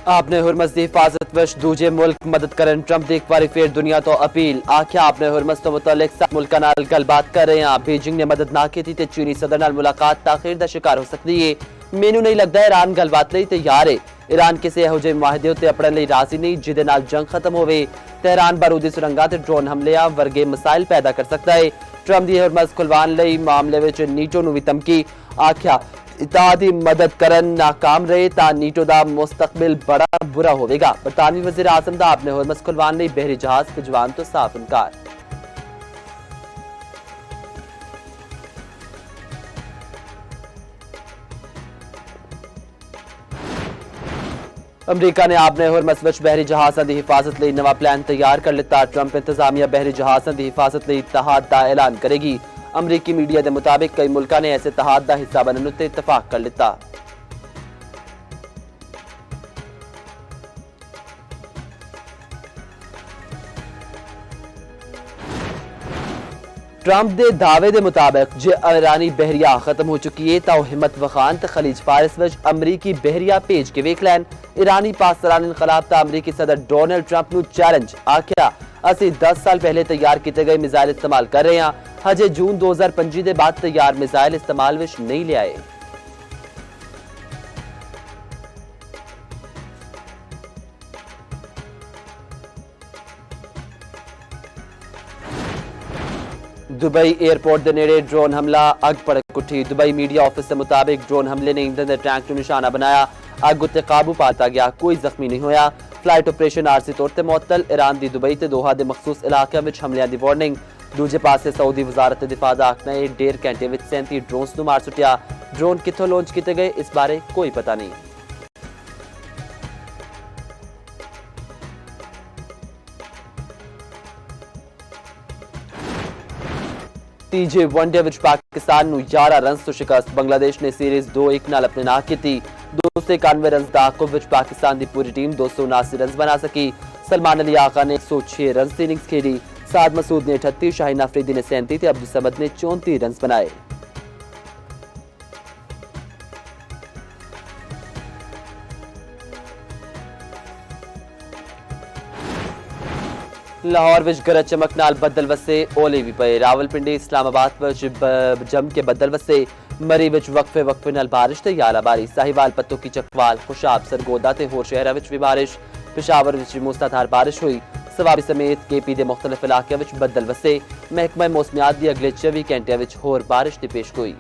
आपने हुरमस की हिफाजत वश दूजे मुल्क मदद करन ट्रंप दी एक बार फिर दुनिया तो अपील आख्या आपने हुरमस तो मुतल्लिक सब मुल्कां नाल गलबात कर रहे हैं। बीजिंग ने मदद ना की ते चीनी सदर नाल मुलाकात ताखीर दा शिकार हो सकती है। मैनू नहीं लगता ईरान गलबात लई तैयार है। ईरान किसी ਇਹੋ ਜਿਹੇ मुआहदे उत्ते अपने लिए राजी नहीं जिहदे नाल जंग खत्म होवे। तेहरान बारूदी सुरंगां ते ड्रोन हमलियां वर्गे मसाइल पैदा कर सकता है। ट्रंप दी हुरमस खुलवान लई मामले विच नीटो नूं भी धमकी आख्या इत्तेहादी मदद करन नाकाम रहे ता नीटो दा मुस्तकबिल बड़ा बुरा होवेगा। बरतानवी वजीर आजम दा अपने हुरमस खुलवान लई बहरी जहाज भिजवान तो साफ इनकार। अमरीका ने आपने हुरमस विच बहरी जहाज़ां दी हिफाजत लई नवा प्लान तैयार कर लिता। ट्रंप इंतजामिया बहरी जहाज़ां दी हिफाजत लई इत्तेहाद दा ऐलान करेगी। अमरीकी मीडिया के मुताबिक कई मुल्कां ने ऐसे इत्तेहाद दा हिस्सा बनने उत्ते इत्तफाक कर लिता। ट्रंप के दावे के मुताबिक जे ईरानी बहरिया खत्म हो चुकी है तो हिम्मत वखान ते खलीज फारिस विच अमरीकी बहरिया भेज के वेख लैन। ईरानी पासरान इनकलाब ता अमरीकी सदर डोनाल्ड ट्रंप नूं चैलेंज आख्या असी 10 साल पहले तैयार किए गए मिसाइल इस्तेमाल कर रहे हैं। हजे जून 2025 के बाद तैयार मिसाइल इस्तेमाल विच नहीं लियाए। दुबई एयरपोर्ट के नेड़े ड्रोन हमला अग भड़क उठी। दुबई मीडिया ऑफिस के मुताबिक ड्रोन हमले ने ईंधन के टैंक को निशाना बनाया। अग उत्ते काबू पाता गया, कोई जख्मी नहीं होया। फ्लाइट ऑपरेशन आरसी तौर पर मुअत्तल। ईरान की दुबई ते दोहा के मखसूस इलाकों में हमलियां की वार्निंग। दूजे पासे सऊदी वजारत दिफा का आखना है 1.5 घंटे में 37 ड्रोन्स को मार सुटिया। ड्रोन कित्थों लॉन्च किए गए इस बारे कोई पता नहीं। तीजे वनडे विच पाकिस्तान नूं 11 रन तो शिकस्त। बांग्लादेश ने सीरीज 2-1 नाल अपने नाक की। 291 रन ताकुब विच पाकिस्तान की पूरी टीम 279 रन बना सकी। सलमान अली आका ने 106 रन की इनिंग्स खेली। साद मसूद ने 38, शाहीन अफरीदी ने 37 तो अब्दुल समद ने 34 रन बनाए। लाहौर विच गरज चमक नाल बदल वसे ओले भी पे। रावलपिंडी इस्लामाबाद विच जम के बदल वसे। मरी विच वक्फे वक्फे नाल बारिश ते यालाबारी। साहिवाल पत्तों की चकवाल खुशाब सरगोदा ते होर शहरा विच भी बारिश। पेशावर विच मूसलाधार बारिश हुई। सवाबी समेत केपी के मुख्तलिफ इलाकों विच बदल वसे। महकमा मौसमियात दी अगले 24 घंटे विच होर बारिश की पेशगोई।